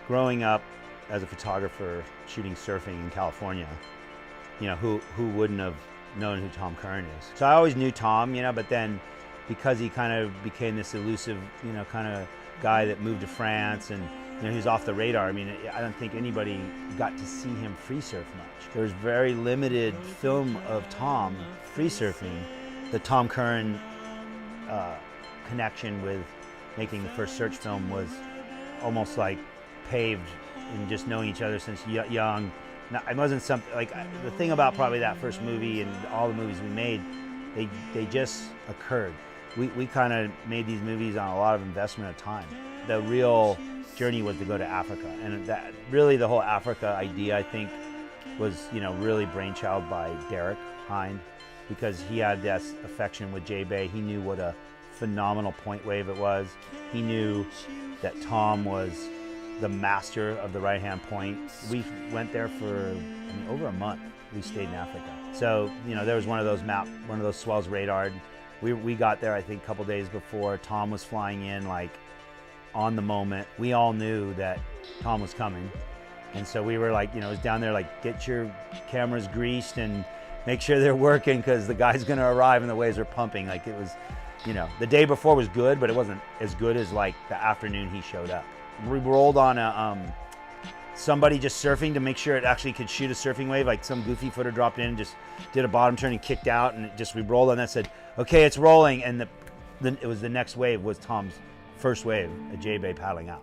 growing up as a photographer shooting surfing in California, you know, who wouldn't have known who Tom Curren is? So I always knew Tom, you know, but then because he kind of became this elusive, you know, kind of guy that moved to France and, you know, he was off the radar. I mean, I don't think anybody got to see him free surf much. There was very limited film of Tom free surfing. The Tom Curren connection with making the first search film was almost like paved in just knowing each other since young. Now, it wasn't something like the thing about probably that first movie and all the movies we made, they just occurred. We kind of made these movies on a lot of investment of time. The real journey was to go to Africa, and that really the whole Africa idea, I think, was, you know, really brainchild by Derek Hind, because he had this affection with JBay. He knew what a phenomenal point wave it was. He knew that Tom was the master of the right-hand point. We went there for, I mean, over a month. We stayed in Africa. So, you know, there was one of those swells radared. We got there, I think, a couple days before. Tom was flying in, like, on the moment. We all knew that Tom was coming. And so we were like, you know, it was down there, like, get your cameras greased and make sure they're working because the guy's gonna arrive and the waves are pumping. Like, it was, you know, the day before was good, but it wasn't as good as, like, the afternoon he showed up. We rolled on a, somebody just surfing to make sure it actually could shoot a surfing wave. Like, some goofy footer dropped in and just did a bottom turn and kicked out, and we rolled on that, said, okay, it's rolling. And it was the next wave was Tom's first wave, a JBay paddling out.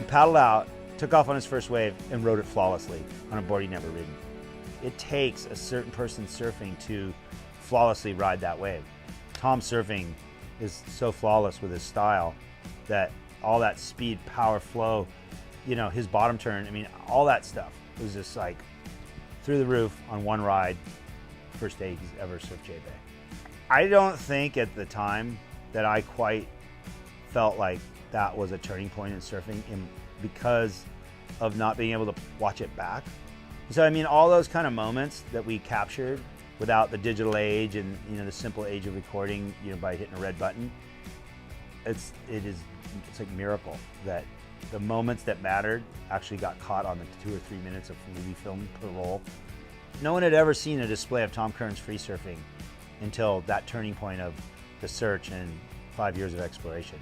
Paddled out, took off on his first wave, and rode it flawlessly on a board he'd never ridden. It takes a certain person surfing to flawlessly ride that wave. Tom's surfing is so flawless with his style that all that speed, power, flow, you know, his bottom turn, I mean, all that stuff was just like through the roof on one ride, first day he's ever surfed JBay. I don't think at the time that I quite felt like that was a turning point in surfing because of not being able to watch it back. So I mean, all those kind of moments that we captured without the digital age and, you know, the simple age of recording, you know, by hitting a red button, it's like a miracle that the moments that mattered actually got caught on the 2 or 3 minutes of movie film per roll. No one had ever seen a display of Tom Curren's free surfing until that turning point of the search and 5 years of exploration.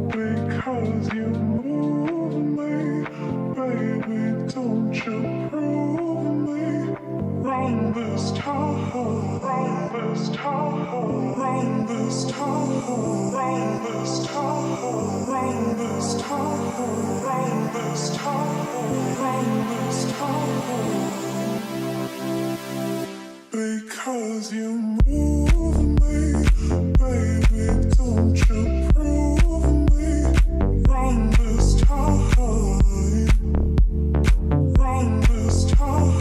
Because you move me, baby, don't you prove me Because you move me, baby, don't you prove me wrong this time, wrong this time,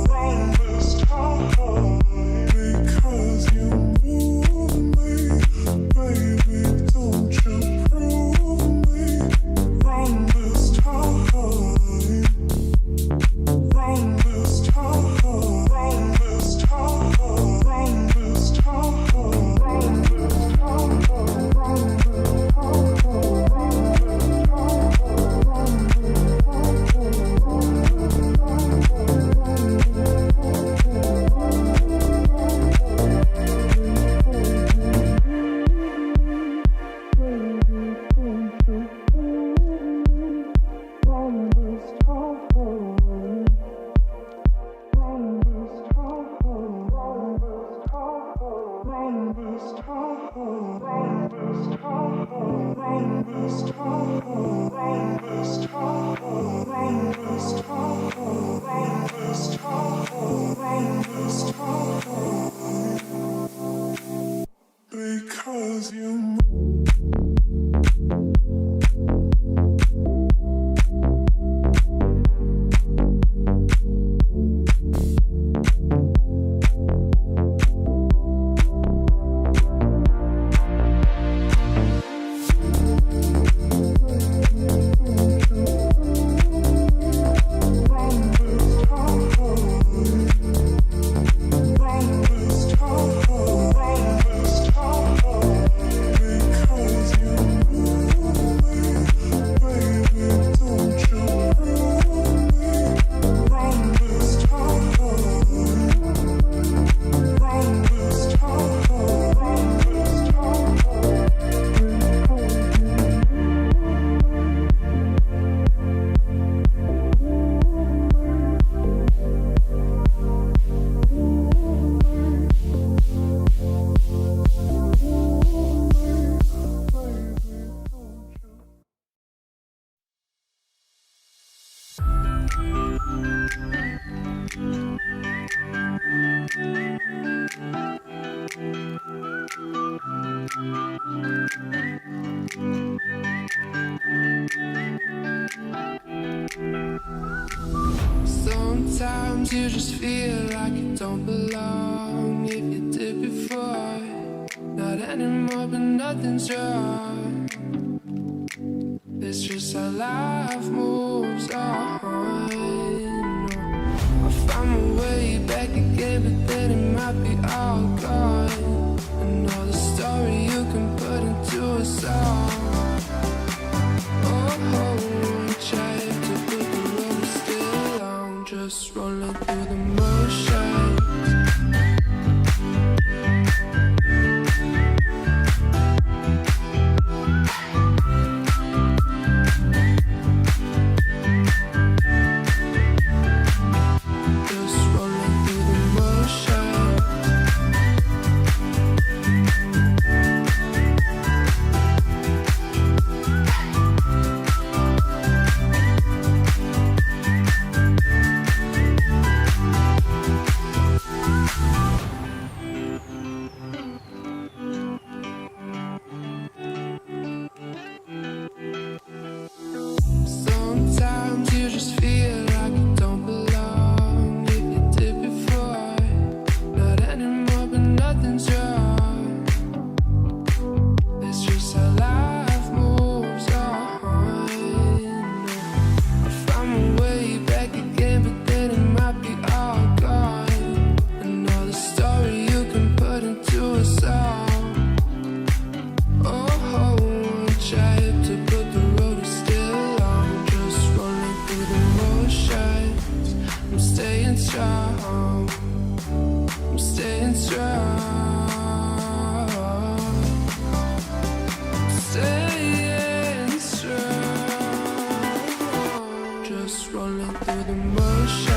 wrong this time. Because you move me, baby, don't you prove me wrong this time, wrong this time, wrong this time. Because you sometimes you just feel like you don't belong. If you did before, not anymore, but nothing's wrong. It's just how life moves on. I found my way back again, but then it might be all gone. Another story you can put into a song. Oh, try to put the road still on, just rolling through the motion. Sometimes you just feel like you don't belong. If you did before, not anymore, but nothing's wrong. It's just how life moves on. I found my way back again, but then it might be all gone. Another story you can put into a song. Oh, try to put the road still on, just rolling through the motions. I'm staying strong, I'm staying strong, staying strong, just rolling through the motions.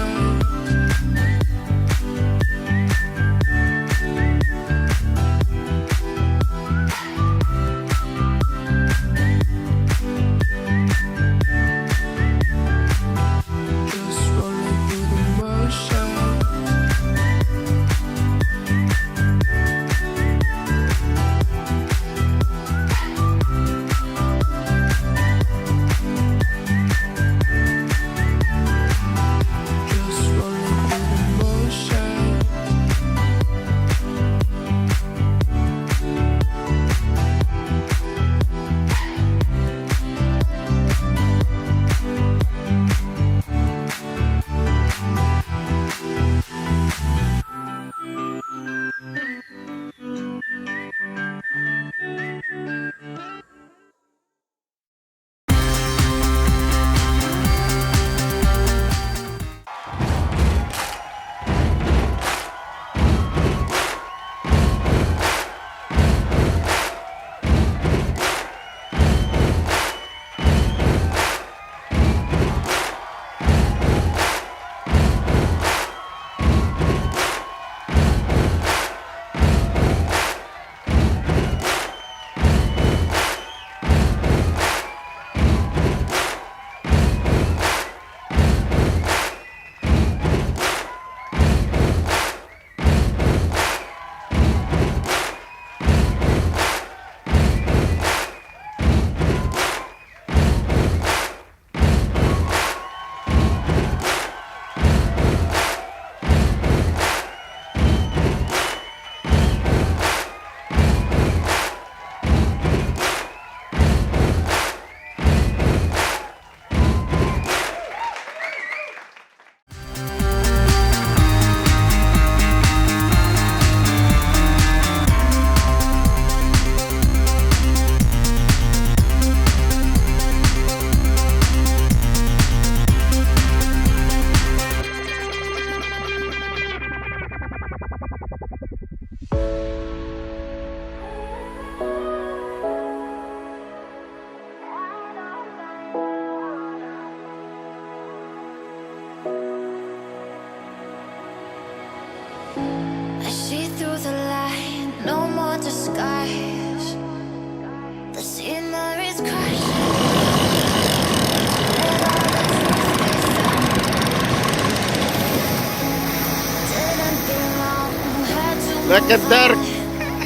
Lekker Dirk!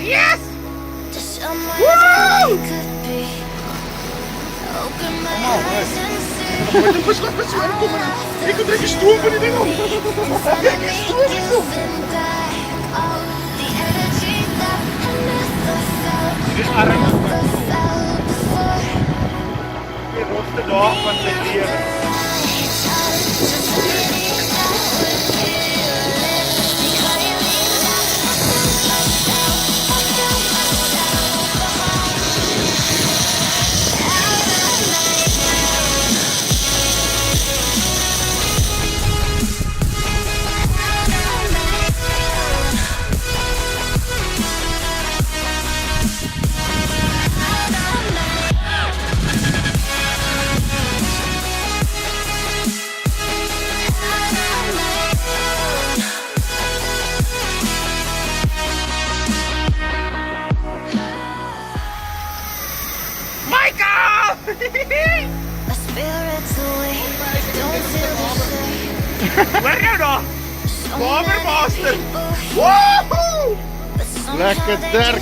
Yes! Woo! Wat een beslag met zo'n komen. Ik heb er stoel van die ding op. Kijk, stoel is op. Dit is arm. Die rotste dag van zijn leven. Waar nou dan? Bombermaster! Woehoe! Lekker Dirk!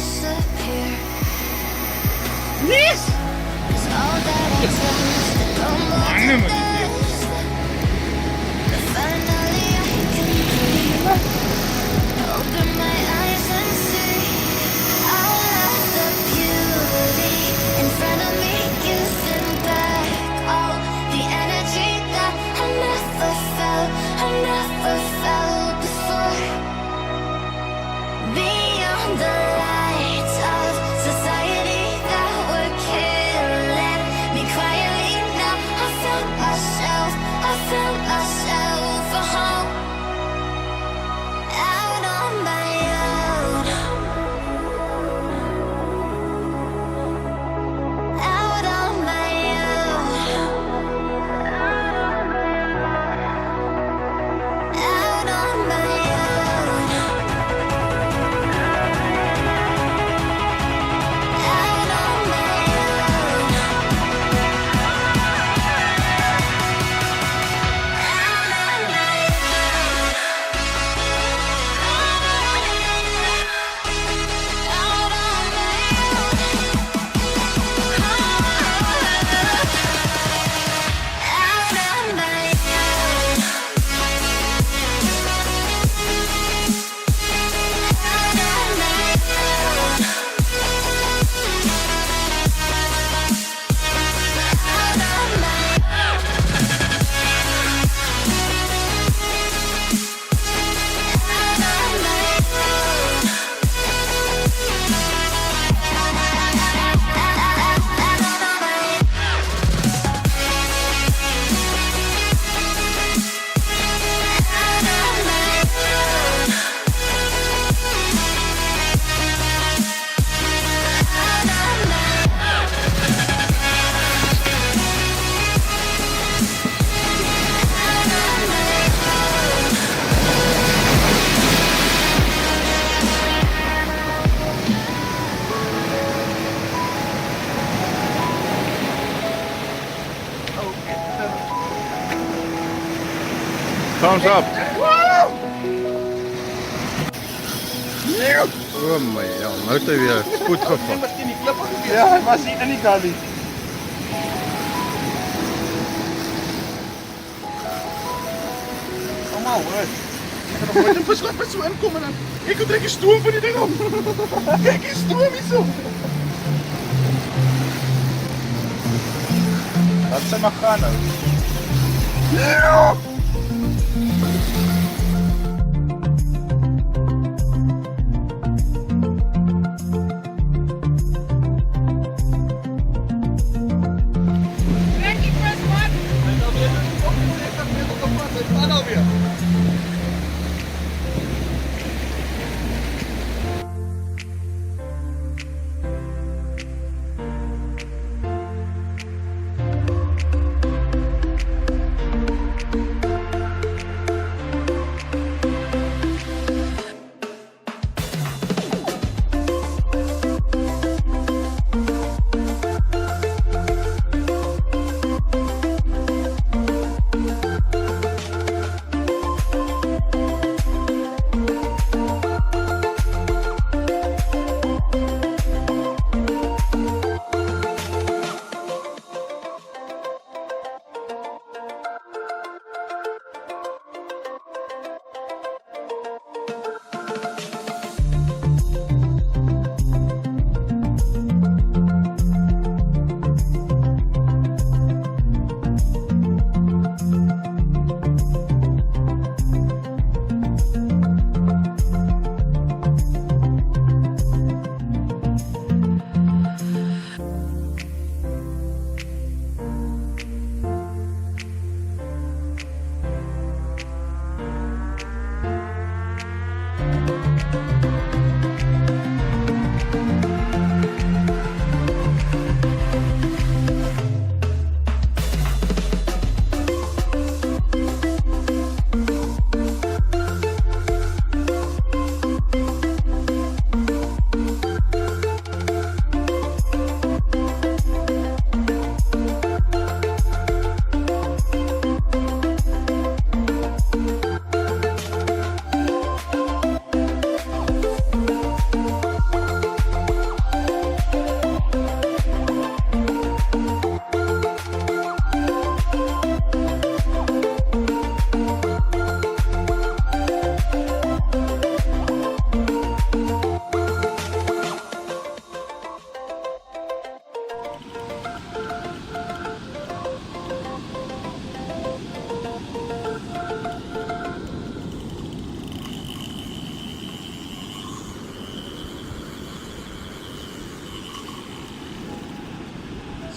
Yes! Mannen met die deel. Thumbs up. Oh my god, nou heeft hij weer goed gevat. Ja, hij was niet in die gully. Kom maar hoor. Ik ga nog nooit een beslag met zo inkomen dan. Ik kan direct een stoom van die ding op. Kijk, een stoom is zo. Laat ze maar gaan nou. Ja!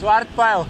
Zwartpijl.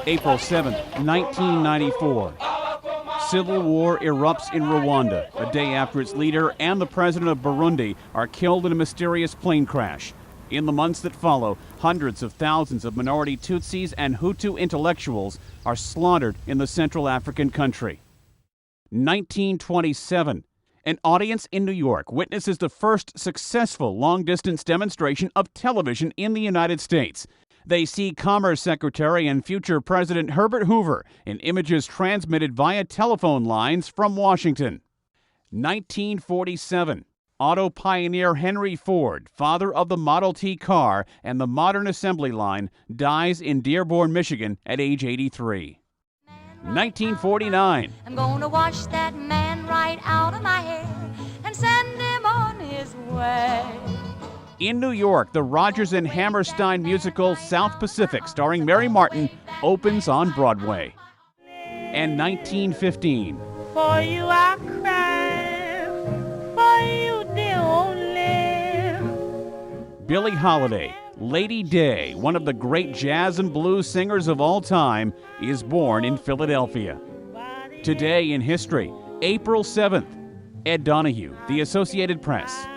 April 7, 1994. Civil war erupts in Rwanda, a day after its leader and the president of Burundi are killed in a mysterious plane crash. In the months that follow, hundreds of thousands of minority Tutsis and Hutu intellectuals are slaughtered in the Central African country. 1927. An audience in New York witnesses the first successful long-distance demonstration of television in the United States. They see Commerce Secretary and future President Herbert Hoover in images transmitted via telephone lines from Washington. 1947. Auto pioneer Henry Ford, father of the Model T car and the modern assembly line, dies in Dearborn, Michigan at age 83. 1949. I'm gonna wash that man right out of my hair and send him on his way. In New York, the Rodgers and Hammerstein musical South Pacific, starring Mary Martin, opens on Broadway. And 1915. For you I cry, for you the only. Billie Holiday, Lady Day, one of the great jazz and blues singers of all time, is born in Philadelphia. Today in history, April 7th. Ed Donahue, The Associated Press.